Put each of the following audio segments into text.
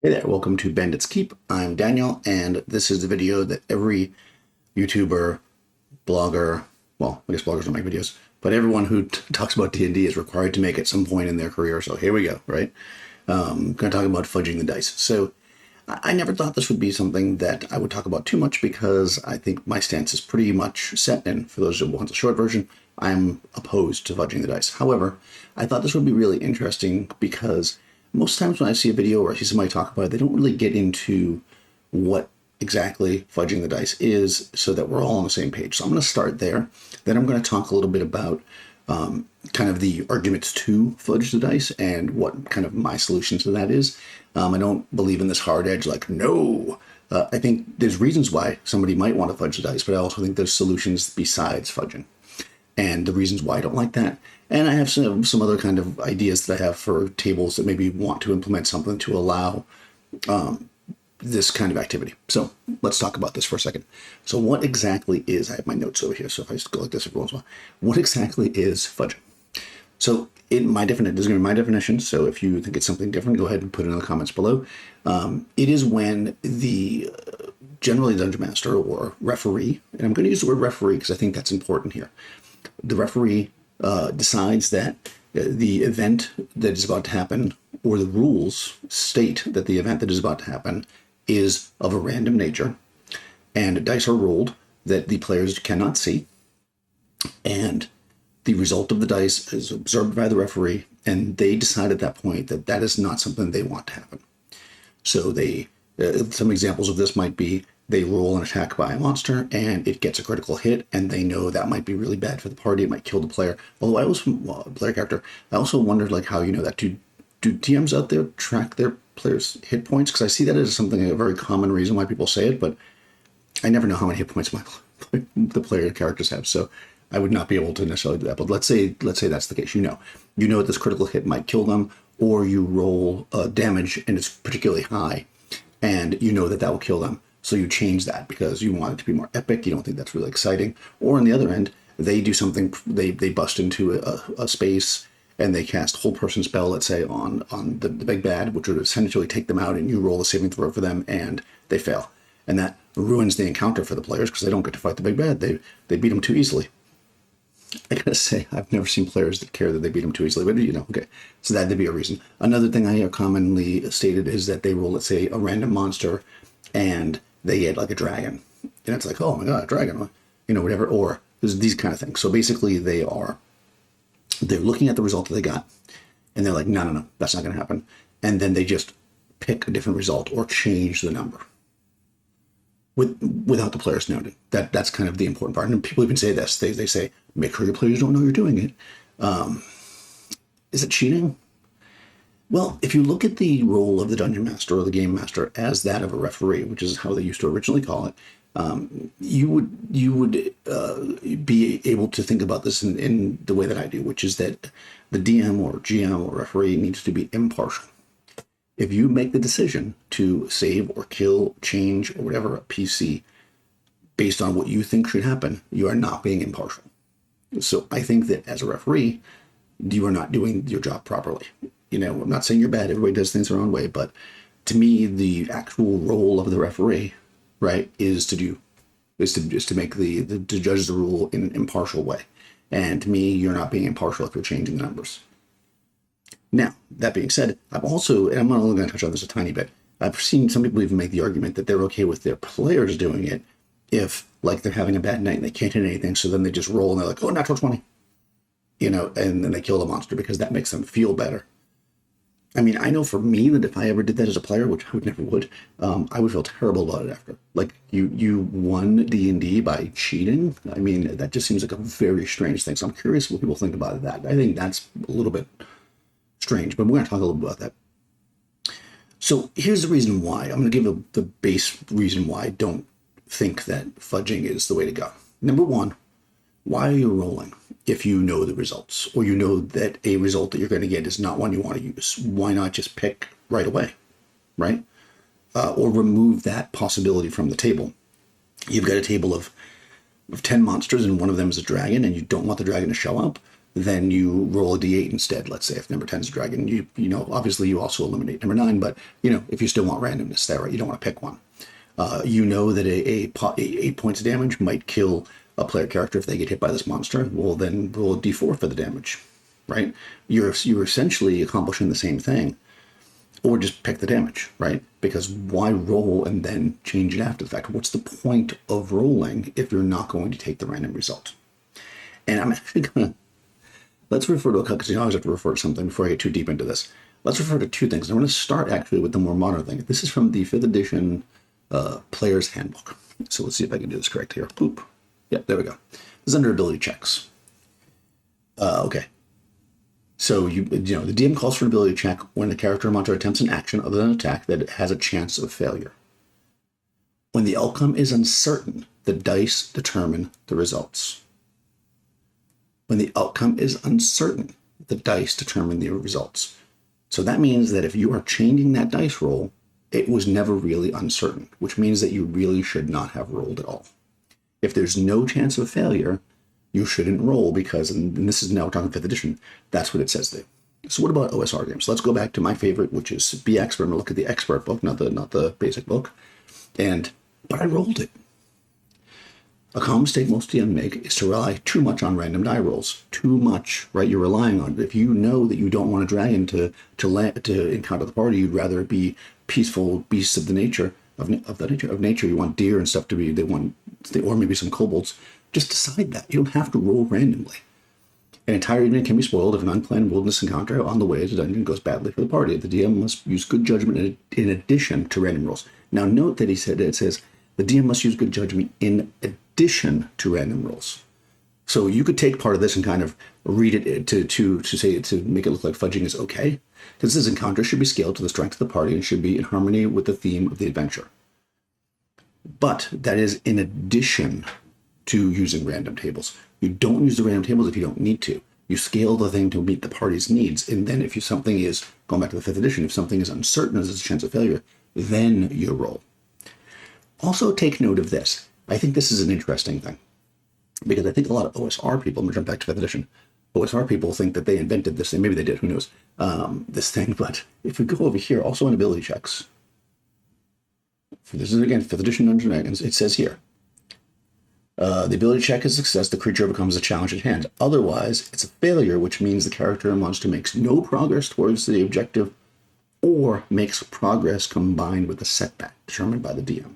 Hey there, welcome to Bandit's Keep. I'm Daniel, and this is the video that every YouTuber, blogger, well, I guess bloggers don't make videos, but everyone who talks about D&D is required to make at some point in their career. So here we go, right? I'm going to talk about fudging the dice. So I never thought this would be something that I would talk about too much because I think my stance is pretty much set. And for those who want the short version, I'm opposed to fudging the dice. However, I thought this would be really interesting because most times when I see a video or I see somebody talk about it, they don't really get into what exactly fudging the dice is so that we're all on the same page. So I'm going to start there. Then I'm going to talk a little bit about kind of the arguments to fudge the dice and what kind of my solution to that is. I don't believe in this hard edge like, no. I think there's reasons why somebody might want to fudge the dice, but I also think there's solutions besides fudging and the reasons why I don't like that. And I have some other kind of ideas that I have for tables that maybe want to implement something to allow this kind of activity. So let's talk about this for a second. So what exactly is, I have my notes over here, so if I just go like this every once in a while, what exactly is fudging? So in my definition, this is going to be my definition, so if you think it's something different, go ahead and put it in the comments below. It is when the generally dungeon master or referee, and I'm going to use the word referee because I think that's important here. The referee decides that the event that is about to happen, or the rules state that the event that is about to happen is of a random nature, and dice are rolled that the players cannot see, and the result of the dice is observed by the referee, and they decide at that point that that is not something they want to happen. So they, some examples of this might be they roll an attack by a monster and it gets a critical hit, and they know that might be really bad for the party. It might kill the player. Although I also, player character, I also wondered like how you know that. Do DMs out there track their players' hit points? Because I see that as something, a very common reason why people say it, but I never know how many hit points the player characters have. So I would not be able to necessarily do that. But let's say that's the case. You know that this critical hit might kill them, or you roll damage and it's particularly high, and you know that will kill them. So you change that because you want it to be more epic. You don't think that's really exciting. Or on the other end, they do something. They bust into a space and they cast whole person spell, let's say on the big bad, which would essentially take them out, and you roll a saving throw for them and they fail, and that ruins the encounter for the players because they don't get to fight the big bad. They beat them too easily. I gotta say, I've never seen players that care that they beat them too easily, but okay. So that'd be a reason. Another thing I hear commonly stated is that they roll, let's say, a random monster, and they get like a dragon, and it's like, oh my god, a dragon, whatever. Or there's these kind of things. So basically, they're looking at the result that they got, and they're like, no, that's not going to happen, and then they just pick a different result or change the number without the players noting. That's kind of the important part. And people even say this. They say, make sure your players don't know you're doing it. Is it cheating? Well, if you look at the role of the dungeon master or the game master as that of a referee, which is how they used to originally call it, you would be able to think about this in the way that I do, which is that the DM or GM or referee needs to be impartial. If you make the decision to save or kill, change, or whatever a PC based on what you think should happen, you are not being impartial. So I think that as a referee, you are not doing your job properly. I'm not saying you're bad. Everybody does things their own way, but to me, the actual role of the referee, right, is to make to judge the rule in an impartial way. And to me, you're not being impartial if you're changing the numbers. Now, that being said, I'm only going to touch on this a tiny bit. I've seen some people even make the argument that they're okay with their players doing it if, like, they're having a bad night and they can't hit anything, so then they just roll and they're like, oh, natural 20. And then they kill the monster because that makes them feel better. I mean, I know for me that if I ever did that as a player, which I never would, I would feel terrible about it after. Like, you won D&D by cheating? I mean, that just seems like a very strange thing. So I'm curious what people think about that. I think that's a little bit strange, but we're going to talk a little bit about that. So here's the reason why. I'm going to give the base reason why I don't think that fudging is the way to go. Number one, why are you rolling if you know the results, or you know that a result that you're going to get is not one you want to use? Why not just pick right away, right? Or remove that possibility from the table. You've got a table of 10 monsters, and one of them is a dragon, and you don't want the dragon to show up. then you roll a d8 instead. Let's say if number 10 is a dragon, you know, obviously you also eliminate number 9, but, you know, if you still want randomness there, right, you don't want to pick one. You know that a 8 points of damage might kill a player character if they get hit by this monster. Well, then roll a d4 for the damage, right? You're essentially accomplishing the same thing, or just pick the damage, right? Because why roll and then change it after the fact? What's the point of rolling if you're not going to take the random result? And I'm actually going to, let's refer to a couple, because you always have to refer to something before I get too deep into this. Let's refer to two things. I'm going to start actually with the more modern thing. This is from the 5th edition Player's Handbook. So let's see if I can do this correct here. Boop. Yeah, there we go. This is under ability checks. Okay. So, you know, the DM calls for an ability check when the character or monster attempts an action other than an attack that has a chance of failure. When the outcome is uncertain, the dice determine the results. When the outcome is uncertain, the dice determine the results. So that means that if you are changing that dice roll, it was never really uncertain, which means that you really should not have rolled at all. If there's no chance of failure, you shouldn't roll because, and this is now we're talking 5th edition, that's what it says there. So what about Osr Games? Let's go back to my favorite, which is Be Expert. I'm going to look at the expert book, not the basic book. But I rolled it. A common mistake most DM make is to rely too much on random die rolls. Too much, right? You're relying on it. If you know that you don't want a dragon to encounter the party, you'd rather be peaceful beasts of the nature of nature. You want deer and stuff to be. Or maybe some kobolds. Just decide that. You don't have to roll randomly. An entire evening can be spoiled if an unplanned wilderness encounter on the way to the dungeon goes badly for the party. The DM must use good judgment in addition to random rolls. Now note that it says the DM must use good judgment in addition to random rolls. So you could take part of this and kind of read it to make it look like fudging is okay. Because this encounter should be scaled to the strength of the party and should be in harmony with the theme of the adventure. But that is in addition to using random tables. You don't use the random tables if you don't need to. You scale the thing to meet the party's needs. And then if something is, going back to the 5th edition, if something is uncertain as a chance of failure, then you roll. Also take note of this. I think this is an interesting thing. Because I think a lot of OSR people, I'm going to jump back to 5th edition, OSR people think that they invented this thing. Maybe they did, who knows, this thing. But if we go over here, also in ability checks, this is, again, 5th edition Dungeons & Dragons, it says here, the ability check is a success, the creature overcomes the challenge at hand. Otherwise, it's a failure, which means the character or monster makes no progress towards the objective or makes progress combined with a setback determined by the DM.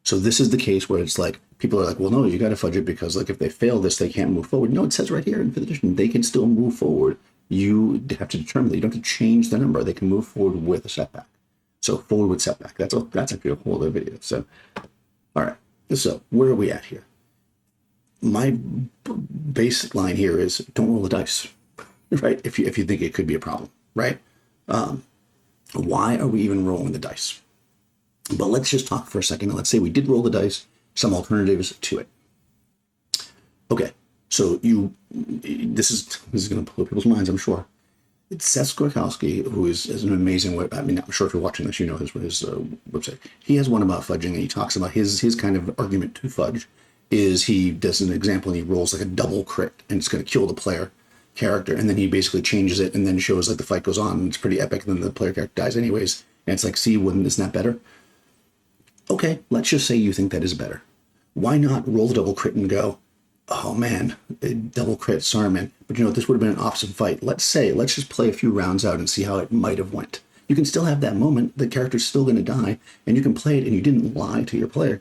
So this is the case where it's like, people are like, well, no, you got to fudge it because like if they fail this, they can't move forward. No, it says right here in 5th edition, they can still move forward. You have to determine that you don't have to change the number. They can move forward with a setback. So forward with setback. That's actually a whole other video. So, all right. So where are we at here? My baseline here is don't roll the dice, right? If you think it could be a problem, right? Why are we even rolling the dice? But let's just talk for a second. Let's say we did roll the dice, some alternatives to it. Okay, so this is going to blow people's minds, I'm sure. It's Seth Skorkowski, who is an amazing web. I mean, I'm sure if you're watching this, you know his website. He has one about fudging, and he talks about his kind of argument to fudge is he does an example and he rolls like a double crit, and it's going to kill the player character, and then he basically changes it and then shows like the fight goes on, and it's pretty epic, and then the player character dies anyways, and it's like, see, isn't that better? Okay, let's just say you think that is better. Why not roll the double crit and go, oh man, double crit, sorry man. But you know, this would have been an awesome fight. Let's just play a few rounds out and see how it might have went. You can still have that moment, the character's still going to die, and you can play it and you didn't lie to your player,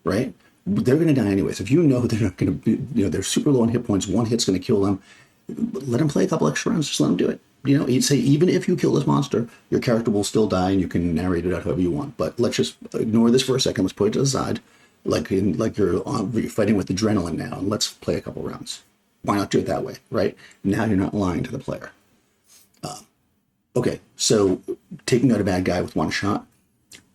right? They're going to die anyways. If you know they're not going to be, they're super low on hit points, one hit's going to kill them, let them play a couple extra rounds, just let them do it. You know, you'd say even if you kill this monster, your character will still die and you can narrate it out however you want. But let's just ignore this for a second. Let's put it to the side. Like you're fighting with adrenaline now, and let's play a couple rounds. Why not do it that way, right? Now you're not lying to the player. Okay, so taking out a bad guy with one shot,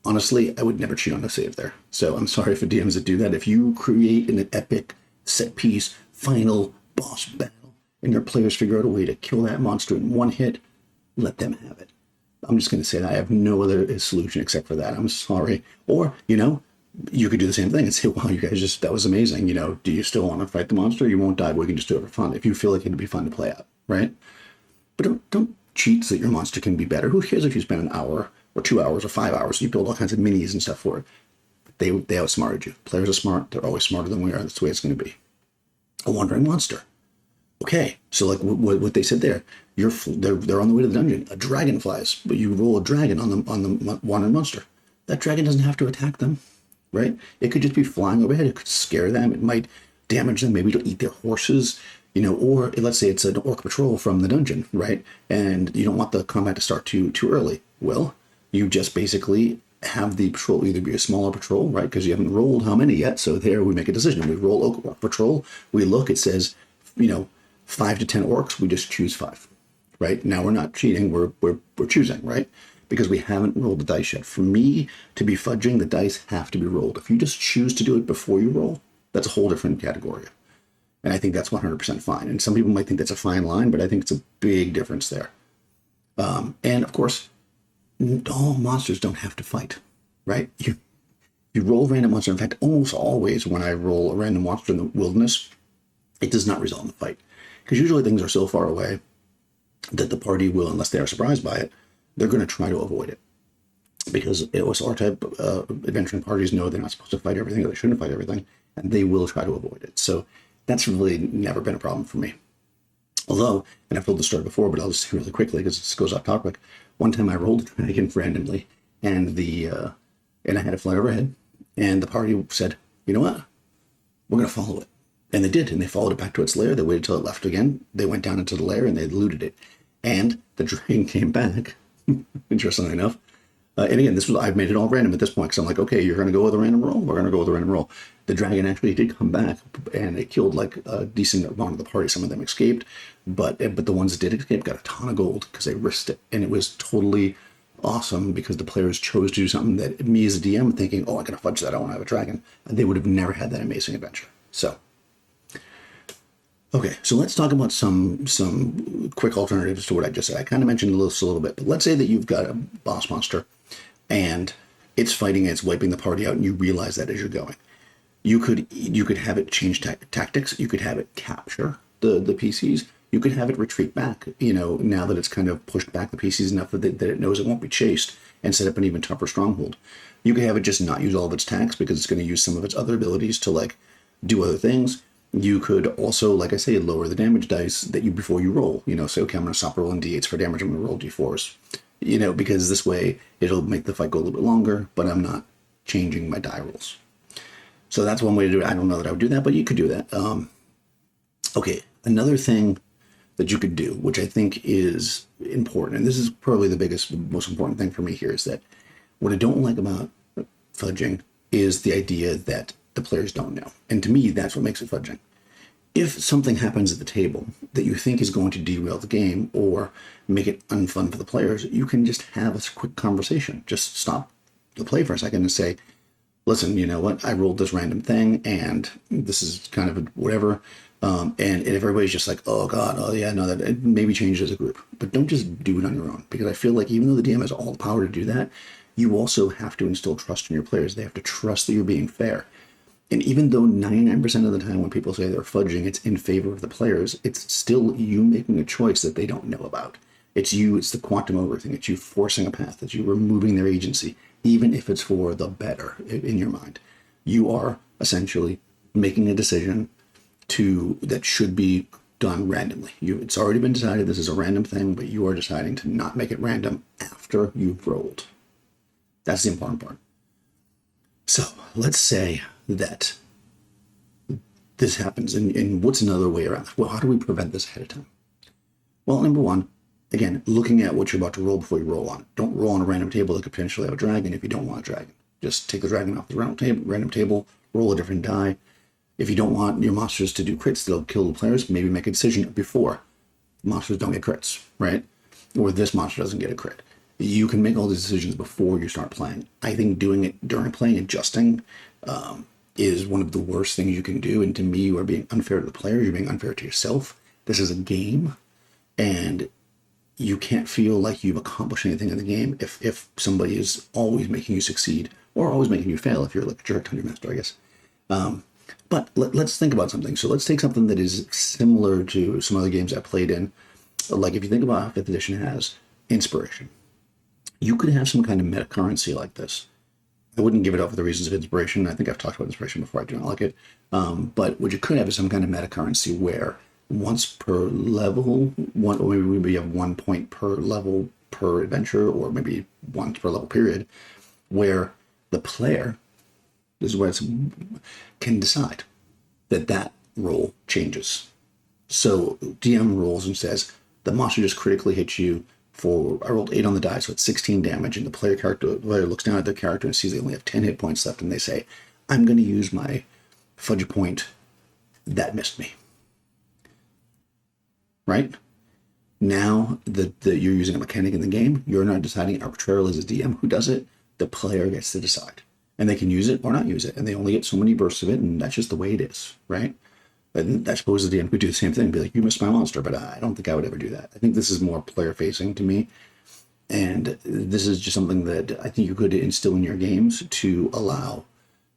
honestly, I would never cheat on a save there. So I'm sorry for DMs that do that. If you create an epic set piece, final boss battle, and your players figure out a way to kill that monster in one hit, let them have it. I'm just going to say that I have no other solution except for that. I'm sorry. Or, you know, you could do the same thing and say, wow, you guys just, that was amazing. You know, do you still want to fight the monster? You won't die, but we can just do it for fun. If you feel like it'd be fun to play out, right? But don't cheat so that your monster can be better. Who cares if you spend an hour or 2 hours or 5 hours? You build all kinds of minis and stuff for it. They outsmarted you. Players are smart. They're always smarter than we are. That's the way it's going to be. A wandering monster. Okay, so like what they said there, they're on the way to the dungeon. A dragon flies, but you roll a dragon on the wandering monster. That dragon doesn't have to attack them, right? It could just be flying overhead. It could scare them. It might damage them. Maybe it'll eat their horses, you know. Or let's say it's an orc patrol from the dungeon, right? And you don't want the combat to start too early. Well, you just basically have the patrol either be a smaller patrol, right? Because you haven't rolled how many yet. So there we make a decision. We roll orc patrol. We look. It says, you know, 5 to 10 orcs. We just choose 5, right? Now we're not cheating. We're choosing, right? Because we haven't rolled the dice yet. For me to be fudging, the dice have to be rolled. If you just choose to do it before you roll, that's a whole different category. And I think that's 100% fine. And some people might think that's a fine line, but I think it's a big difference there. And of course, all monsters don't have to fight, right? You roll a random monster. In fact, almost always when I roll a random monster in the wilderness, it does not result in a fight. Because usually things are so far away that the party will, unless they are surprised by it, they're going to try to avoid it. Because OSR type adventuring parties know they're not supposed to fight everything, or they shouldn't fight everything, and they will try to avoid it. So that's really never been a problem for me. Although, and I've told the story before, but I'll just say really quickly because this goes off topic. One time I rolled a dragon randomly, and I had it fly overhead, and the party said, you know what? We're going to follow it. And they did, and they followed it back to its lair. They waited till it left again. They went down into the lair, and they looted it. And the dragon came back, interestingly enough. And again, I've made it all random at this point, because I'm like, okay, you're going to go with a random roll? We're going to go with a random roll. The dragon actually did come back, and it killed like a decent amount of the party. Some of them escaped, but the ones that did escape got a ton of gold because they risked it. And it was totally awesome because the players chose to do something that me as a DM thinking, oh, I gotta fudge that, I want to have a dragon. And they would have never had that amazing adventure. So, okay, so let's talk about some quick alternatives to what I just said. I kind of mentioned this a little bit, but let's say that you've got a boss monster and it's fighting and it's wiping the party out, and you realize that as you're going. You could have it change tactics. You could have it capture the PCs. You could have it retreat back, you know, now that it's kind of pushed back the PCs enough that it knows it won't be chased, and set up an even tougher stronghold. You could have it just not use all of its attacks because it's going to use some of its other abilities to like do other things. You could also, like I say, lower the damage dice that before you roll. You know, say, okay, I'm going to stop rolling d8s for damage. I'm going to roll d4s. You know, because this way it'll make the fight go a little bit longer, but I'm not changing my die rolls. So that's one way to do it. I don't know that I would do that, but you could do that. Okay, another thing that you could do, which I think is important, and this is probably the biggest, most important thing for me here, is that what I don't like about fudging is the idea that the players don't know. And to me, that's what makes it fudging. If something happens at the table that you think is going to derail the game or make it unfun for the players, you can just have a quick conversation. Just stop the play for a second and say, listen, you know what? I rolled this random thing, and this is kind of whatever. And if everybody's just like, oh God, oh yeah, no, that maybe change as a group. But don't just do it on your own, because I feel like even though the DM has all the power to do that, you also have to instill trust in your players. They have to trust that you're being fair. And even though 99% of the time when people say they're fudging, it's in favor of the players, it's still you making a choice that they don't know about. It's the quantum over thing. It's you forcing a path. It's you removing their agency, even if it's for the better in your mind. You are essentially making a decision that should be done randomly. It's already been decided this is a random thing, but you are deciding to not make it random after you've rolled. That's the important part. So let's say that this happens, and what's another way around? Well, how do we prevent this ahead of time? Well, number one, again, looking at what you're about to roll before you roll on it. Don't roll on a random table that could potentially have a dragon if you don't want a dragon. Just take the dragon off the random table, roll a different die. If you don't want your monsters to do crits that'll kill the players, maybe make a decision before. Monsters don't get crits, right? Or this monster doesn't get a crit. You can make all these decisions before you start playing. I think doing it during playing, adjusting, is one of the worst things you can do. And to me, you are being unfair to the players. You're being unfair to yourself. This is a game, and you can't feel like you've accomplished anything in the game if somebody is always making you succeed or always making you fail if you're like a jerk to your master, I guess. But let's think about something. So let's take something that is similar to some other games I played in. Like if you think about how 5th edition has inspiration, you could have some kind of meta currency like this. I wouldn't give it up for the reasons of inspiration. I think I've talked about inspiration before. I do not like it. But what you could have is some kind of meta currency where once per level, or maybe you have 1 point per level per adventure, or maybe once per level period, where the player, this is where it's, can decide that roll changes. So DM rolls and says, the monster just critically hits you for, I rolled 8 on the die, so it's 16 damage, and the player looks down at their character and sees they only have 10 hit points left, and they say, I'm going to use my Fudge point that missed me. Right? Now that you're using a mechanic in the game, you're not deciding arbitrarily as a DM who does it. The player gets to decide. And they can use it or not use it, and they only get so many bursts of it, and that's just the way it is, right? And I suppose the DM could do the same thing, be like, you missed my monster, but I don't think I would ever do that. I think this is more player-facing to me, and this is just something that I think you could instill in your games to allow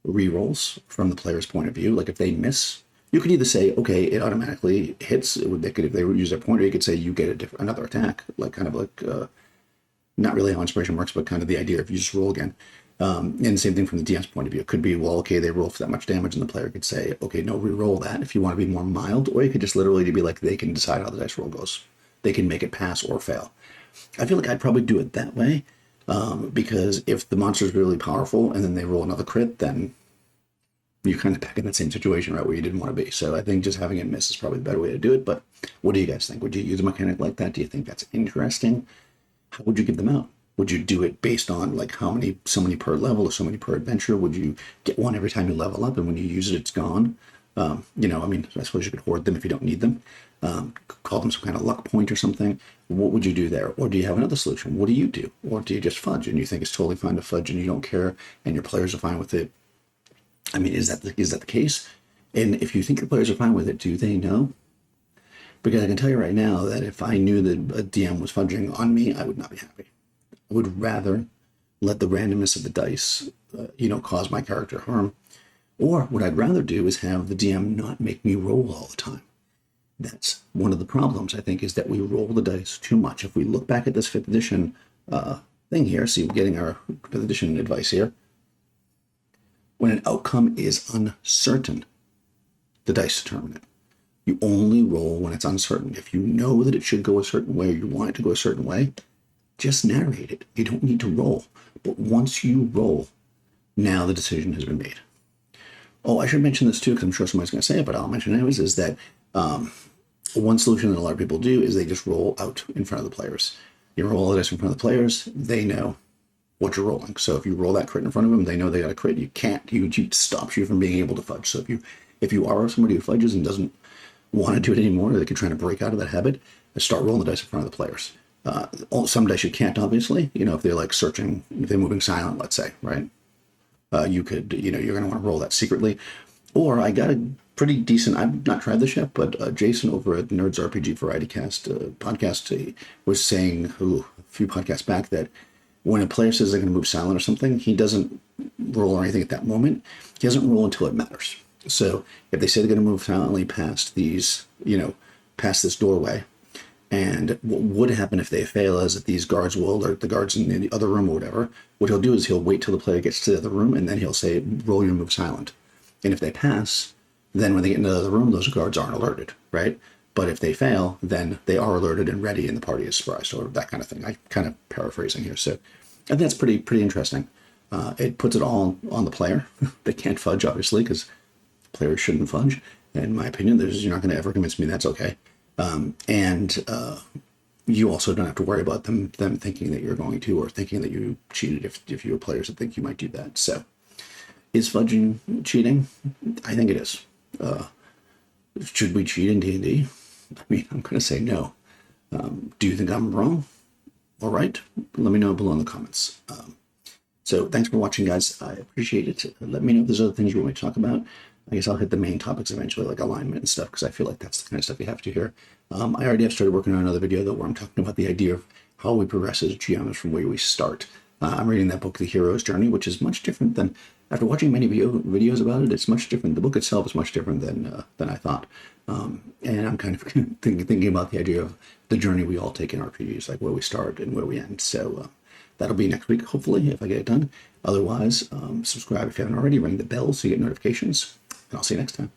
rerolls from the player's point of view. Like if they miss, you could either say, okay, it automatically hits. They could, if they use their pointer, you could say you get another attack, like kind of like, not really how inspiration works, but kind of the idea of you just roll again. And same thing from the DM's point of view. It could be, well, okay, they roll for that much damage, and the player could say, okay, no, re-roll that if you want to be more mild, or you could just literally be like, they can decide how the dice roll goes. They can make it pass or fail. I feel like I'd probably do it that way, because if the monster is really powerful and then they roll another crit, then you're kind of back in that same situation, right, where you didn't want to be. So I think just having it miss is probably the better way to do it. But what do you guys think? Would you use a mechanic like that? Do you think that's interesting? How would you give them out? Would you do it based on like so many per level or so many per adventure? Would you get one every time you level up, and when you use it, it's gone? I mean, I suppose you could hoard them if you don't need them. Call them some kind of luck point or something. What would you do there? Or do you have another solution? What do you do? Or do you just fudge and you think it's totally fine to fudge and you don't care and your players are fine with it? I mean, is that the case? And if you think your players are fine with it, do they know? Because I can tell you right now that if I knew that a DM was fudging on me, I would not be happy. I would rather let the randomness of the dice, cause my character harm. Or what I'd rather do is have the DM not make me roll all the time. That's one of the problems, I think, is that we roll the dice too much. If we look back at this 5th edition thing here, see, we're getting our 5th edition advice here. When an outcome is uncertain, the dice determine it. You only roll when it's uncertain. If you know that it should go a certain way, or you want it to go a certain way, just narrate it. You don't need to roll. But once you roll, now the decision has been made. Oh, I should mention this too, because I'm sure somebody's going to say it, but I'll mention it anyways, is that one solution that a lot of people do is they just roll out in front of the players. You roll all the dice in front of the players, they know what you're rolling. So if you roll that crit in front of them, they know they got a crit. You can't, it stops you from being able to fudge. So if you are somebody who fudges and doesn't want to do it anymore, or they're trying to break out of that habit, start rolling the dice in front of the players. Some dice you can't, obviously, if they're like searching, if they're moving silent, let's say, right? You could, you're going to want to roll that secretly. Or I got a pretty decent, I've not tried this yet, but Jason over at Nerds RPG Variety Cast podcast was saying a few podcasts back that when a player says they're going to move silent or something, he doesn't roll or anything at that moment. He doesn't roll until it matters. So if they say they're going to move silently past these, past this doorway, and what would happen if they fail is that these guards will alert the guards in the other room or whatever. What he'll do is he'll wait till the player gets to the other room, and then he'll say, roll your move silent. And if they pass, then when they get into the other room, those guards aren't alerted, right? But if they fail, then they are alerted and ready, and the party is surprised, or that kind of thing. I'm kind of paraphrasing here. So I think that's pretty interesting. It puts it all on the player. They can't fudge, obviously, because players shouldn't fudge. In my opinion, you're not going to ever convince me that's okay. And you also don't have to worry about them thinking that you're going to, or thinking that you cheated if you have players that think you might do that. So is fudging cheating? I think it is. Should we cheat in D&D? I mean, I'm going to say no. Do you think I'm wrong or right? Let me know below in the comments. So thanks for watching, guys. I appreciate it. Let me know if there's other things you want me to talk about. I guess I'll hit the main topics eventually, like alignment and stuff, because I feel like that's the kind of stuff you have to hear. I already have started working on another video, though, where I'm talking about the idea of how we progress as GMs from where we start. I'm reading that book, The Hero's Journey, which is much different than, after watching many videos about it, it's much different. The book itself is much different than I thought. And I'm kind of thinking about the idea of the journey we all take in RPGs, like where we start and where we end. So that'll be next week, hopefully, if I get it done. Otherwise, subscribe if you haven't already, ring the bell so you get notifications, and I'll see you next time.